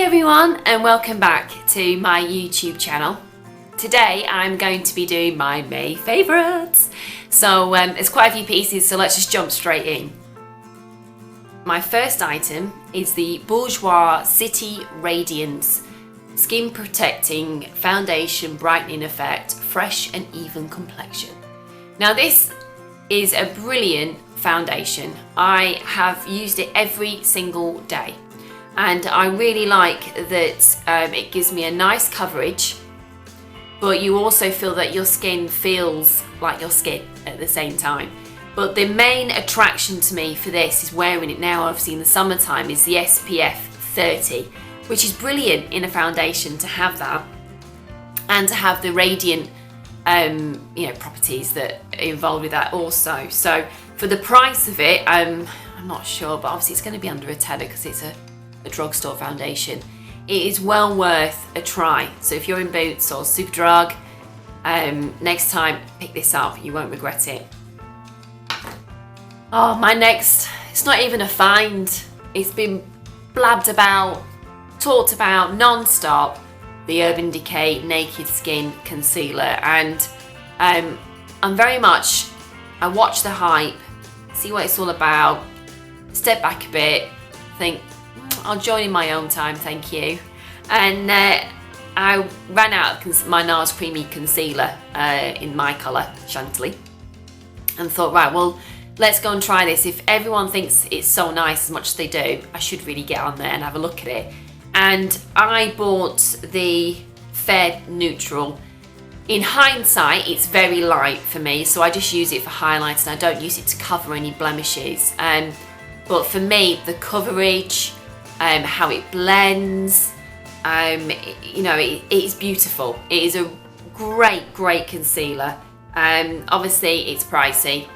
everyone, and welcome back to my YouTube channel. Today I'm going to be doing my May favourites. So there's quite a few pieces, so let's just jump straight in. My first item is the Bourjois City Radiance Skin Protecting Foundation Brightening Effect Fresh and Even Complexion. Now this is a brilliant foundation. I have used it every single day. And I really like that it gives me a nice coverage, but you also feel that your skin feels like your skin at the same time. But the main attraction to me for this is wearing it now, obviously in the summertime, is the SPF 30, which is brilliant in a foundation to have that, and to have the radiant properties that are involved with that also. So for the price of it, I'm not sure, but obviously it's going to be under a tenner because it's a drugstore foundation. It is well worth a try. So if you're in Boots or Superdrug, next time pick this up, you won't regret it. Oh, my next, it's not even a find. It's been blabbed about, talked about non-stop, the Urban Decay Naked Skin Concealer. And I'm very much, I watch the hype, see what it's all about, step back a bit, think, I'll join in my own time, thank you. And I ran out of my Nars Creamy Concealer in my colour, Chantilly, and thought, right, well, let's go and try this. If everyone thinks it's so nice as much as they do, I should really get on there and have a look at it. And I bought the Fair Neutral. In hindsight, it's very light for me, so I just use it for highlights and I don't use it to cover any blemishes. But for me, the coverage, how it blends, it is beautiful. It is a great concealer. Obviously it's pricey,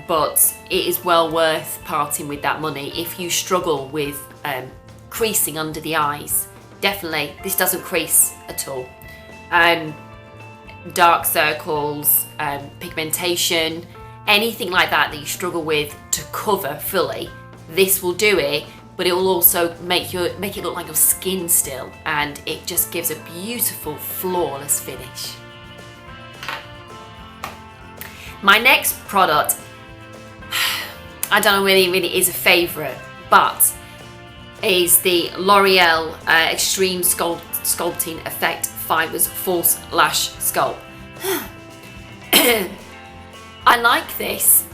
but it is well worth parting with that money if you struggle with creasing under the eyes. Definitely, this doesn't crease at all. Dark circles, pigmentation, anything like that you struggle with to cover fully, this will do it. But it will also make it look like your skin still, and it just gives a beautiful, flawless finish. My next product, I don't know really is a favourite, but is the Loreal Extreme Sculpting Effect Fibers False Lash Sculpt. I like this.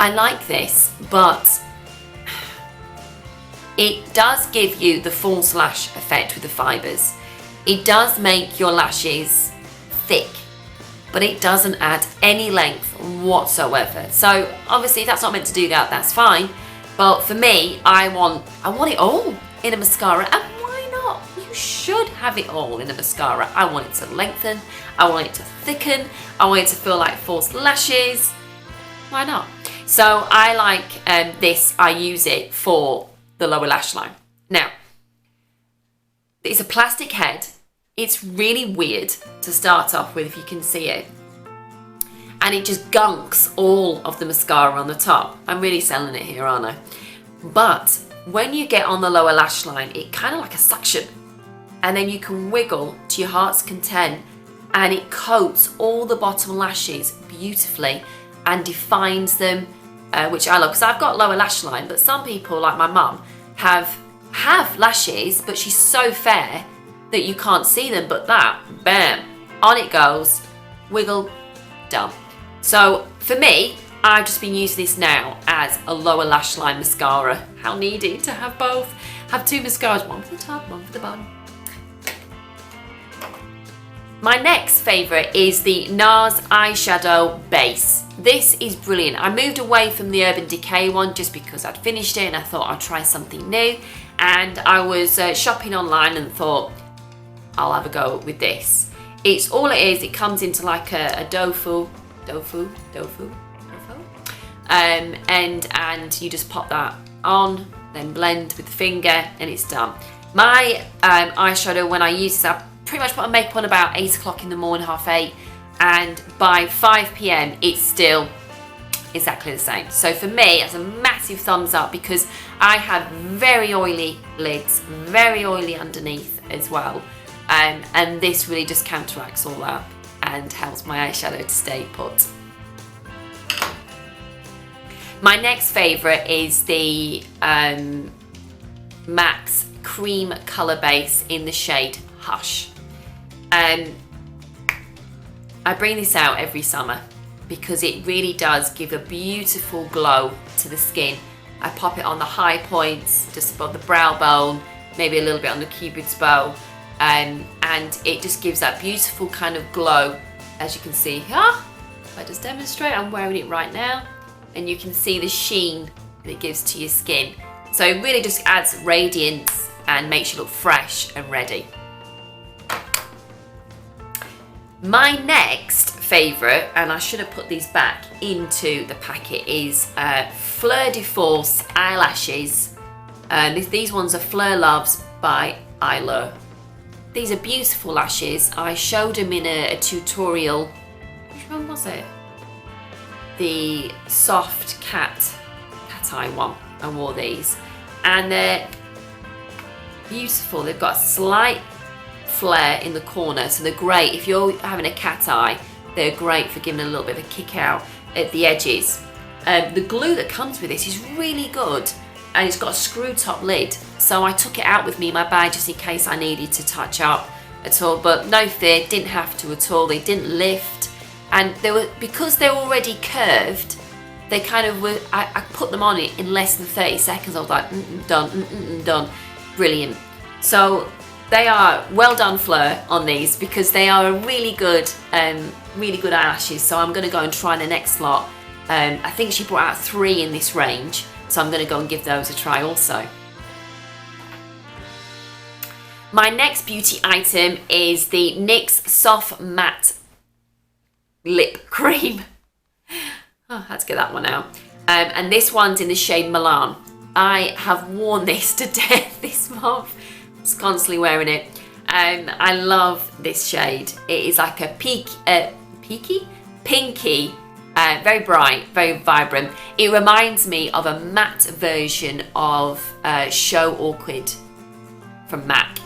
I like this, but it does give you the false lash effect with the fibres. It does make your lashes thick, but it doesn't add any length whatsoever. So obviously if that's not meant to do that, that's fine. But for me, I want it all in a mascara, and why not? You should have it all in a mascara. I want it to lengthen, I want it to thicken, I want it to feel like false lashes. Why not? So I like this, I use it for the lower lash line. Now, it's a plastic head. It's really weird to start off with, if you can see it. And it just gunks all of the mascara on the top. I'm really selling it here, aren't I? But when you get on the lower lash line, it kind of like a suction. And then you can wiggle to your heart's content, and it coats all the bottom lashes beautifully and defines them, which I love, because I've got lower lash line, but some people, like my mum, have lashes, but she's so fair that you can't see them. But that, bam, on it goes, wiggle, done. So for me, I've just been using this now as a lower lash line mascara. How needy to have both. Have two mascaras, one for the top, one for the bottom. My next favourite is the Nars Eyeshadow Base. This is brilliant. I moved away from the Urban Decay one just because I'd finished it and I thought I'd try something new. And I was shopping online and thought, I'll have a go with this. It's all it is, it comes into like a tofu, and you just pop that on, then blend with the finger, and it's done. My eyeshadow, when I use this, I pretty much put my makeup on about 8 o'clock in the morning, half 8, and by 5 p.m. it's still exactly the same. So for me, it's a massive thumbs up because I have very oily lids, very oily underneath as well. And this really just counteracts all that and helps my eyeshadow to stay put. My next favourite is the MAC's cream colour base in the shade Hush. I bring this out every summer because it really does give a beautiful glow to the skin. I pop it on the high points, just above the brow bone, maybe a little bit on the cupid's bow, and it just gives that beautiful kind of glow. As you can see here, if I just demonstrate, I'm wearing it right now, and you can see the sheen that it gives to your skin. So it really just adds radiance and makes you look fresh and ready. My next favourite, and I should have put these back into the packet, is Fleur de Force Eyelashes. These ones are Fleur Loves by Eylure. These are beautiful lashes. I showed them in a tutorial. Which one was it? The soft cat eye one. I wore these. And they're beautiful. They've got a slight flare in the corner, so they're great if you're having a cat eye. They're great for giving a little bit of a kick out at the edges. The glue that comes with this is really good, and it's got a screw top lid, so I took it out with me in my bag just in case I needed to touch up at all, but no fear, didn't have to at all. They didn't lift, and they were, because they're already curved, they kind of were, I put them on it in less than 30 seconds. I was like, done, done. Brilliant. So they are well done, Fleur, on these, because they are a really good eyelashes. So I'm going to go and try the next lot. I think she brought out 3 in this range, so I'm going to go and give those a try also. My next beauty item is the NYX Soft Matte Lip Cream. Oh, I had to get that one out. And this one's in the shade Milan. I have worn this to death this month. I was constantly wearing it. I love this shade. It is like a pinky, very bright, very vibrant. It reminds me of a matte version of Show Awkward from MAC.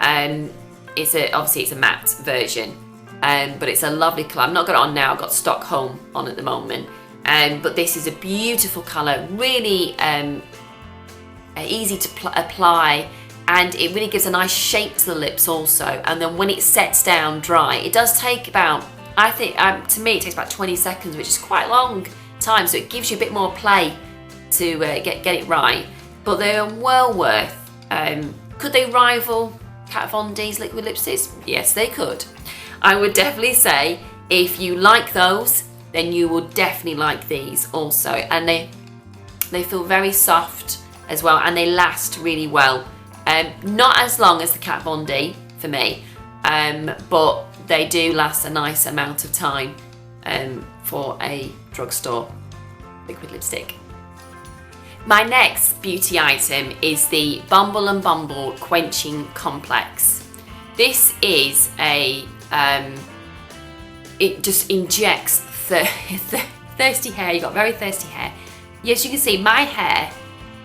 Obviously it's a matte version, but it's a lovely colour. I've not got it on now. I've got Stockholm on at the moment. But this is a beautiful colour, really easy to apply, and it really gives a nice shape to the lips also. And then when it sets down dry, it does take about, I think, to me it takes about 20 seconds, which is quite a long time, so it gives you a bit more play to get it right. But they are well worth. Could they rival Kat Von D's liquid lipsticks? Yes, they could. I would definitely say if you like those, then you will definitely like these also. And they feel very soft as well, and they last really well. Not as long as the Kat Von D for me, but they do last a nice amount of time for a drugstore liquid lipstick. My next beauty item is the Bumble and Bumble Quenching Complex. This is a, it just injects thirsty hair. You've got very thirsty hair. Yes, you can see my hair,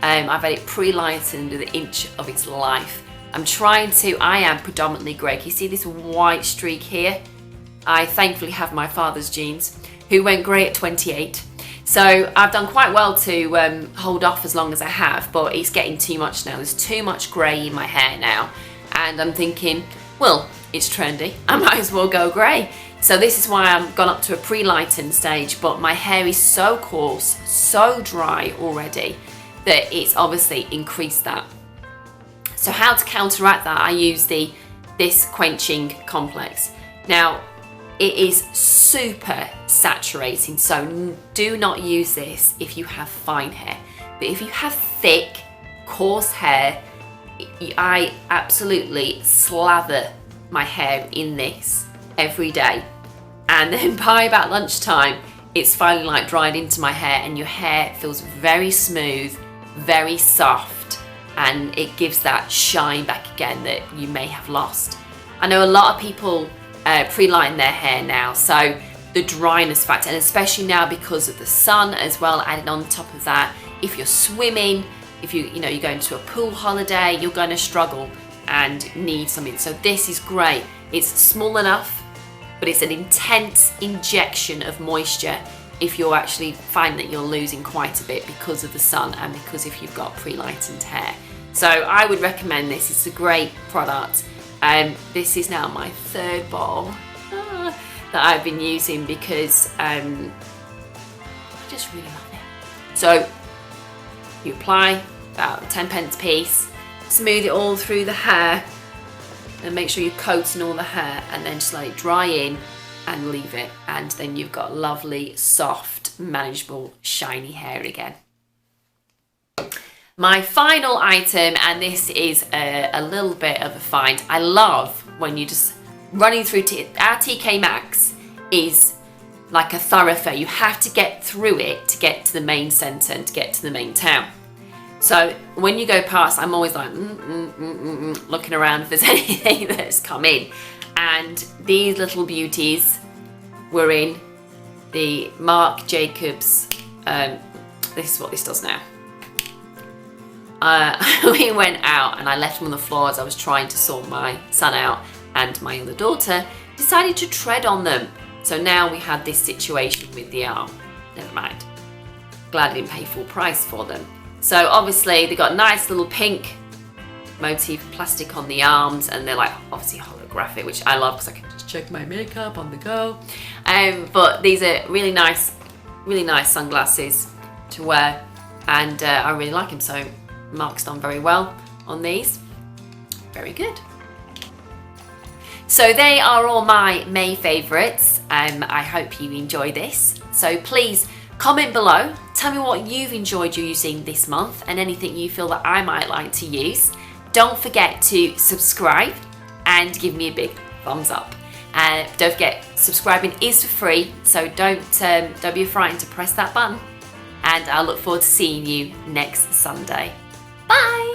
I've had it pre-lightened with an inch of its life. I am predominantly grey. Can you see this white streak here? I thankfully have my father's genes, who went grey at 28. So I've done quite well to hold off as long as I have, but it's getting too much now. There's too much grey in my hair now. And I'm thinking, well, it's trendy. I might as well go grey. So this is why I've gone up to a pre-lightened stage, but my hair is so coarse, so dry already, that it's obviously increased that. So how to counteract that, I use this Quenching Complex. Now, it is super saturating, so do not use this if you have fine hair. But if you have thick, coarse hair, I absolutely slather my hair in this every day. And then by about lunchtime, it's finally like dried into my hair, and your hair feels very smooth, very soft, and it gives that shine back again that you may have lost. I know a lot of people pre-line their hair now, so the dryness factor, and especially now because of the sun as well, added on top of that. If you're swimming, if you're going to a pool holiday, you're going to struggle and need something. So this is great. It's small enough, but it's an intense injection of moisture if you're actually finding that you're losing quite a bit because of the sun and because if you've got pre-lightened hair. So I would recommend this. It's a great product. This is now my third bottle that I've been using because I just really love it. So you apply about 10p a piece, smooth it all through the hair, and make sure you're coating all the hair, and then just let it dry in and leave it, and then you've got lovely, soft, manageable, shiny hair again. My final item, and this is a little bit of a find. I love when you just running through our TK Maxx is like a thoroughfare. You have to get through it to get to the main centre and to get to the main town. So when you go past, I'm always like looking around if there's anything that's come in. And these little beauties were in the Marc Jacobs. This is what this does now. We went out and I left them on the floor as I was trying to sort my son out, and my other daughter decided to tread on them. So now we had this situation with the arm. Never mind. Glad I didn't pay full price for them. So obviously they got nice little pink motif plastic on the arms, and they're like obviously holographic, which I love because I can just check my makeup on the go. But these are really nice sunglasses to wear, and I really like them. So Marc's done very well on these. Very good. So they are all my May favourites. I hope you enjoy this. So please comment below, tell me what you've enjoyed using this month and anything you feel that I might like to use. Don't forget to subscribe and give me a big thumbs up. Don't forget, subscribing is for free, so don't be frightened to press that button. And I look forward to seeing you next Sunday. Bye!